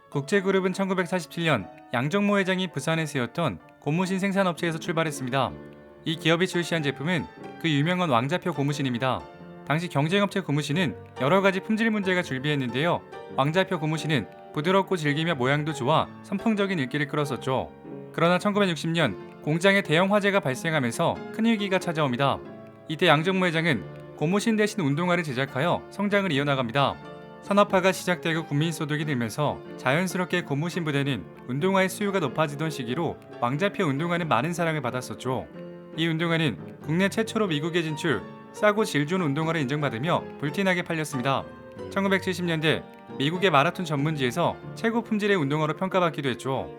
국제그룹은 1947년 양정모 회장이 부산에 세웠던 고무신 생산업체에서 출발했습니다. 이 기업이 출시한 제품은 그 유명한 왕자표 고무신입니다. 당시 경쟁업체 고무신은 여러 가지 품질 문제가 줄비했는데요. 왕자표 고무신은 부드럽고 질기며 모양도 좋아 선풍적인 인기를 끌었었죠. 그러나 1960년 공장에 대형 화재가 발생하면서 큰 위기가 찾아옵니다. 이때 양정모 회장은 고무신 대신 운동화를 제작하여 성장을 이어나갑니다. 산업화가 시작되고 국민소득이 늘면서 자연스럽게 고무신 부대는 운동화의 수요가 높아지던 시기로 왕자표 운동화는 많은 사랑을 받았었죠. 이 운동화는 국내 최초로 미국에 진출, 싸고 질 좋은 운동화를 인정받으며 불티나게 팔렸습니다. 1970년대 미국의 마라톤 전문지에서 최고 품질의 운동화로 평가받기도 했죠.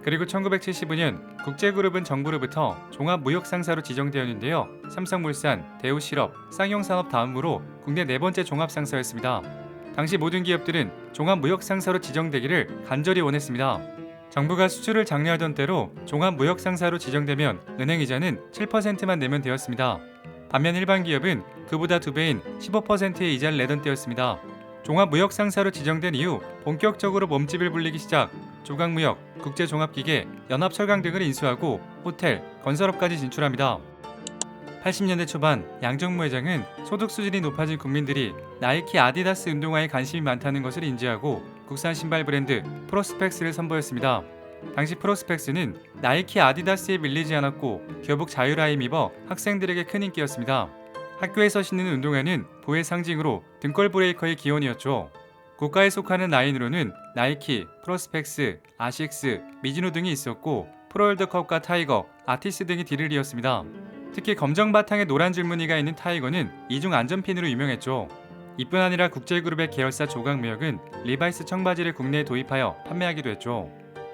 그리고 1975년 국제그룹은 정부로부터 종합무역상사로 지정되었는데요. 삼성물산, 대우실업, 쌍용산업 다음으로 국내 네 번째 종합상사였습니다. 당시 모든 기업들은 종합무역상사로 지정되기를 간절히 원했습니다. 정부가 수출을 장려하던 때로 종합무역상사로 지정되면 은행이자는 7%만 내면 되었습니다. 반면 일반 기업은 그보다 2배인 15%의 이자를 내던 때였습니다. 종합무역상사로 지정된 이후 본격적으로 몸집을 불리기 시작, 조각무역, 국제종합기계, 연합철강 등을 인수하고 호텔, 건설업까지 진출합니다. 80년대 초반 양정모 회장은 소득 수준이 높아진 국민들이 나이키, 아디다스 운동화에 관심이 많다는 것을 인지하고 국산 신발 브랜드 프로스펙스를 선보였습니다. 당시 프로스펙스는 나이키, 아디다스에 밀리지 않았고 교복 자유라임 입어 학생들에게 큰 인기였습니다. 학교에서 신는 운동화는 부의 상징으로 등골 브레이커의 기원이었죠. 고가에 속하는 라인으로는 나이키, 프로스펙스, 아식스, 미즈노 등이 있었고 프로월드컵과 타이거, 아티스 등이 뒤를 이었습니다. 특히 검정 바탕에 노란 줄무늬가 있는 타이거는 이중 안전핀으로 유명했죠. 이뿐 아니라 국제그룹의 계열사 조각무역은 리바이스 청바지를 국내에 도입하여 판매하기도 했죠.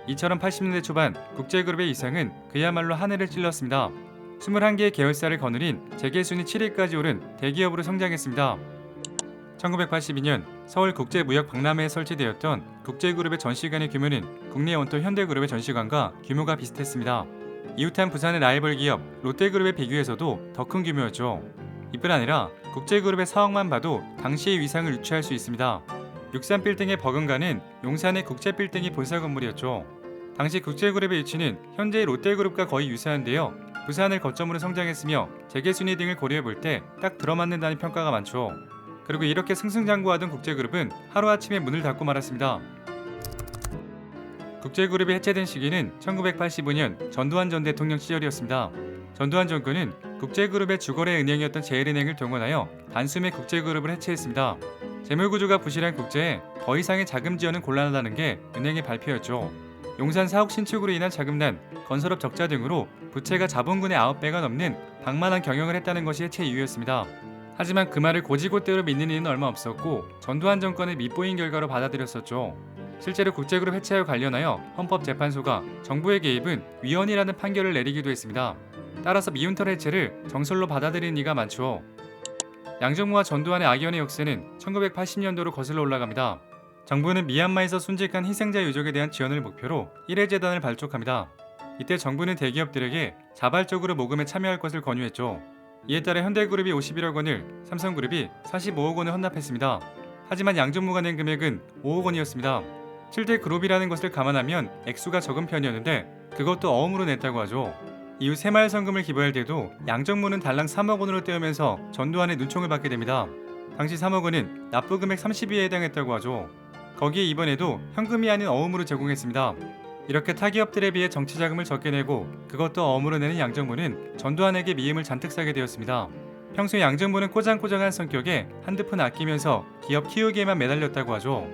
이처럼 80년대 초반 국제그룹의 이상은 그야말로 하늘을 찔렀습니다. 21개의 계열사를 거느린 재계순위 7위까지 오른 대기업으로 성장했습니다. 1982년 서울국제무역 박람회에 설치되었던 국제그룹의 전시관의 규모는 국내 원톱 현대그룹의 전시관과 규모가 비슷했습니다. 이웃한 부산의 라이벌 기업 롯데그룹에 비교해서도 더 큰 규모였죠. 이뿐 아니라 국제그룹의 사옥만 봐도 당시의 위상을 유추할 수 있습니다. 63빌딩의 버금가는 용산의 국제빌딩이 본사 건물이었죠. 당시 국제그룹의 위치는 현재의 롯데그룹과 거의 유사한데요. 부산을 거점으로 성장했으며 재계순위 등을 고려해볼 때 딱 들어맞는다는 평가가 많죠. 그리고 이렇게 승승장구하던 국제그룹은 하루아침에 문을 닫고 말았습니다. 국제그룹이 해체된 시기는 1985년 전두환 전 대통령 시절이었습니다. 전두환 정권은 국제그룹의 주거래 은행이었던 제일은행을 동원하여 단숨에 국제그룹을 해체했습니다. 재물구조가 부실한 국제에 더 이상의 자금 지원은 곤란하다는 게 은행의 발표였죠. 용산 사옥 신축으로 인한 자금난, 건설업 적자 등으로 부채가 자본군의 9배가 넘는 방만한 경영을 했다는 것이 해체 이유였습니다. 하지만 그 말을 고지고대로 믿는 이는 얼마 없었고 전두환 정권의 밉보인 결과로 받아들였었죠. 실제로 국제그룹 해체와 관련하여 헌법재판소가 정부의 개입은 위헌이라는 판결을 내리기도 했습니다. 따라서 미운털 해체를 정설로 받아들이는 이가 많죠. 양정모와 전두환의 악연의 역사는 1980년도로 거슬러 올라갑니다. 정부는 미얀마에서 순직한 희생자 유족에 대한 지원을 목표로 1회 재단을 발족합니다. 이때 정부는 대기업들에게 자발적으로 모금에 참여할 것을 권유했죠. 이에 따라 현대그룹이 51억 원을, 삼성그룹이 45억 원을 헌납했습니다. 하지만 양정모가 낸 금액은 5억 원이었습니다. 7대 그룹이라는 것을 감안하면 액수가 적은 편이었는데 그것도 어음으로 냈다고 하죠. 이후 새마을 성금을 기부할 때도 양정모는 달랑 3억 원으로 떼우면서 전두환의 눈총을 받게 됩니다. 당시 3억 원은 납부 금액 30위에 해당했다고 하죠. 거기에 이번에도 현금이 아닌 어음으로 제공했습니다. 이렇게 타기업들에 비해 정치 자금을 적게 내고 그것도 어음으로 내는 양정모는 전두환에게 미움을 잔뜩 사게 되었습니다. 평소에 양정모는 꼬장꼬장한 성격에 한두 푼 아끼면서 기업 키우기에만 매달렸다고 하죠.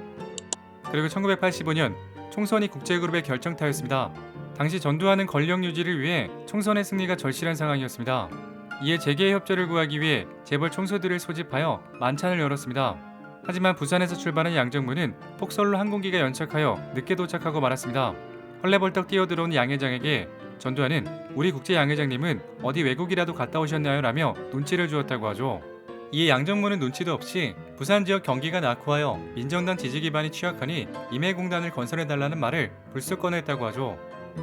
그리고 1985년 총선이 국제그룹의 결정타였습니다. 당시 전두환은 권력 유지를 위해 총선의 승리가 절실한 상황이었습니다. 이에 재계 협조를 구하기 위해 재벌 총수들을 소집하여 만찬을 열었습니다. 하지만 부산에서 출발한 양정모는 폭설로 항공기가 연착하여 늦게 도착하고 말았습니다. 헐레벌떡 뛰어들어온 양 회장에게 전두환은 우리 국제 양 회장님은 어디 외국이라도 갔다 오셨나요? 라며 눈치를 주었다고 하죠. 이에 양정모는 눈치도 없이 부산 지역 경기가 낙후하여 민정당 지지 기반이 취약하니 임해공단을 건설해달라는 말을 불쑥 꺼냈다고 하죠.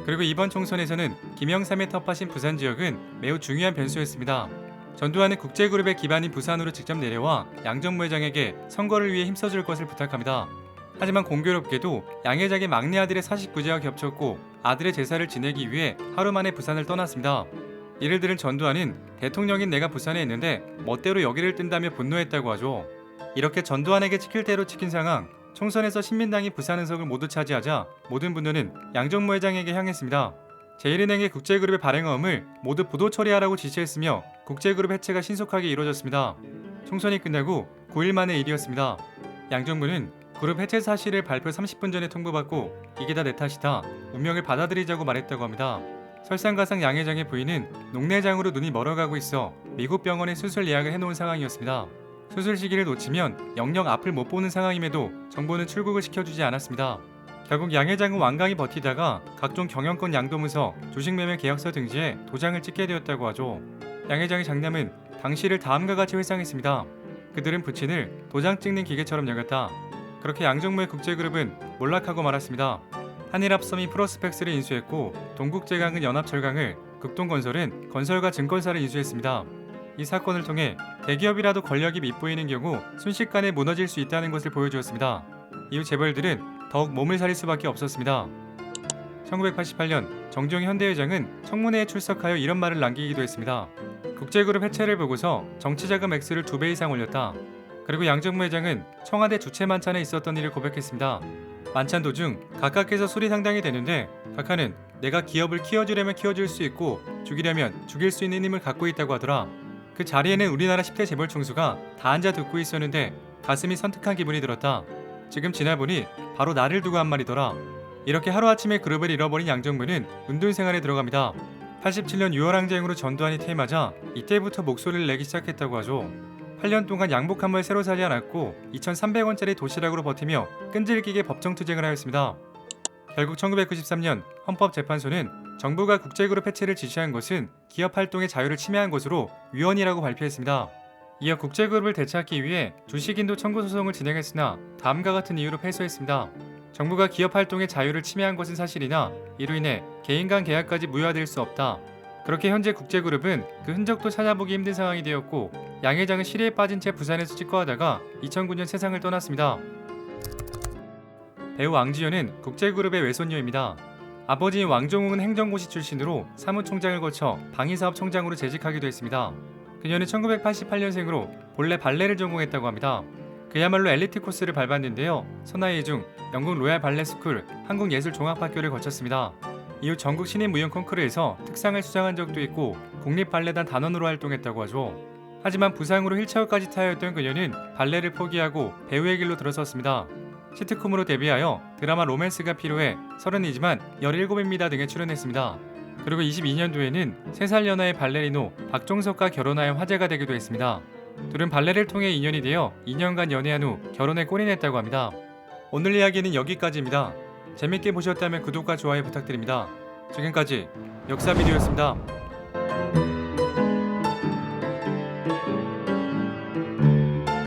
그리고 이번 총선에서는 김영삼의 텃밭인 부산 지역은 매우 중요한 변수였습니다. 전두환은 국제그룹의 기반인 부산으로 직접 내려와 양정모 회장에게 선거를 위해 힘써줄 것을 부탁합니다. 하지만 공교롭게도 양 회장의 막내 아들의 사식구제와 겹쳤고 아들의 제사를 지내기 위해 하루 만에 부산을 떠났습니다. 이를 들은 전두환은 대통령인 내가 부산에 있는데 멋대로 여기를 뜬다며 분노했다고 하죠. 이렇게 전두환에게 찍힐 대로 찍힌 상황, 총선에서 신민당이 부산 의석을 모두 차지하자 모든 분노는 양정모 회장에게 향했습니다. 제1은행의 국제그룹의 발행어음을 모두 부도 처리하라고 지시했으며 국제그룹 해체가 신속하게 이루어졌습니다. 총선이 끝나고 9일 만의 일이었습니다. 양정부는 그룹 해체 사실을 발표 30분 전에 통보받고 이게 다 내 탓이다, 운명을 받아들이자고 말했다고 합니다. 설상가상 양 회장의 부인은 녹내장으로 눈이 멀어가고 있어 미국 병원에 수술 예약을 해놓은 상황이었습니다. 수술 시기를 놓치면 영영 앞을 못 보는 상황임에도 정부는 출국을 시켜주지 않았습니다. 결국 양 회장은 완강히 버티다가 각종 경영권 양도문서, 주식매매 계약서 등지에 도장을 찍게 되었다고 하죠. 양 회장의 장남은 당시를 다음과 같이 회상했습니다. 그들은 부친을 도장 찍는 기계처럼 여겼다. 그렇게 양정모의 국제그룹은 몰락하고 말았습니다. 한일합섬이 프로스펙스를 인수했고 동국제강은 연합철강을, 극동건설은 건설과 증권사를 인수했습니다. 이 사건을 통해 대기업이라도 권력이 밉보이는 경우 순식간에 무너질 수 있다는 것을 보여주었습니다. 이후 재벌들은 더욱 몸을 사릴 수밖에 없었습니다. 1988년 정주영 현대회장은 청문회에 출석하여 이런 말을 남기기도 했습니다. 국제그룹 해체를 보고서 정치자금 액수를 2배 이상 올렸다. 그리고 양정모 회장은 청와대 주최 만찬에 있었던 일을 고백했습니다. 만찬 도중 각하께서 술이 상당히 되는데 각하는 내가 기업을 키워주려면 키워줄 수 있고 죽이려면 죽일 수 있는 힘을 갖고 있다고 하더라. 그 자리에는 우리나라 10대 재벌 총수가 다 앉아 듣고 있었는데 가슴이 선특한 기분이 들었다. 지금 지나보니 바로 나를 두고 한 말이더라. 이렇게 하루아침에 그룹을 잃어버린 양정모는 은둔생활에 들어갑니다. 87년 6월 항쟁으로 전두환이 퇴임하자 이때부터 목소리를 내기 시작했다고 하죠. 8년 동안 양복 한 벌 새로 사지 않았고 2,300원짜리 도시락으로 버티며 끈질기게 법정투쟁을 하였습니다. 결국 1993년 헌법재판소는 정부가 국제그룹 해체를 지시한 것은 기업 활동의 자유를 침해한 것으로 위헌이라고 발표했습니다. 이어 국제그룹을 되찾기 위해 주식인도 청구 소송을 진행했으나 다음과 같은 이유로 패소했습니다. 정부가 기업 활동의 자유를 침해한 것은 사실이나 이로 인해 개인 간 계약까지 무효화될 수 없다. 그렇게 현재 국제그룹은 그 흔적도 찾아보기 힘든 상황이 되었고 양 회장은 시리에 빠진 채 부산에서 직거하다가 2009년 세상을 떠났습니다. 배우 왕지연은 국제그룹의 외손녀입니다. 아버지인 왕종웅은 행정고시 출신으로 사무총장을 거쳐 방위사업총장으로 재직하기도 했습니다. 그녀는 1988년생으로 본래 발레를 전공했다고 합니다. 그야말로 엘리트 코스를 밟았는데요. 서나이 중 영국 로얄 발레 스쿨, 한국예술종합학교를 거쳤습니다. 이후 전국 신인 무용 콩쿠르에서 특상을 수상한 적도 있고 국립발레단 단원으로 활동했다고 하죠. 하지만 부상으로 휠체어까지 타였던 그녀는 발레를 포기하고 배우의 길로 들어섰습니다. 시트콤으로 데뷔하여 드라마 로맨스가 필요해 30이지만 17입니다 등에 출연했습니다. 그리고 22년도에는 3살 연하의 발레리노 박종석과 결혼하여 화제가 되기도 했습니다. 둘은 발레를 통해 인연이 되어 2년간 연애한 후 결혼에 골인했다고 합니다. 오늘 이야기는 여기까지입니다. 재밌게 보셨다면 구독과 좋아요 부탁드립니다. 지금까지 역사비디오였습니다.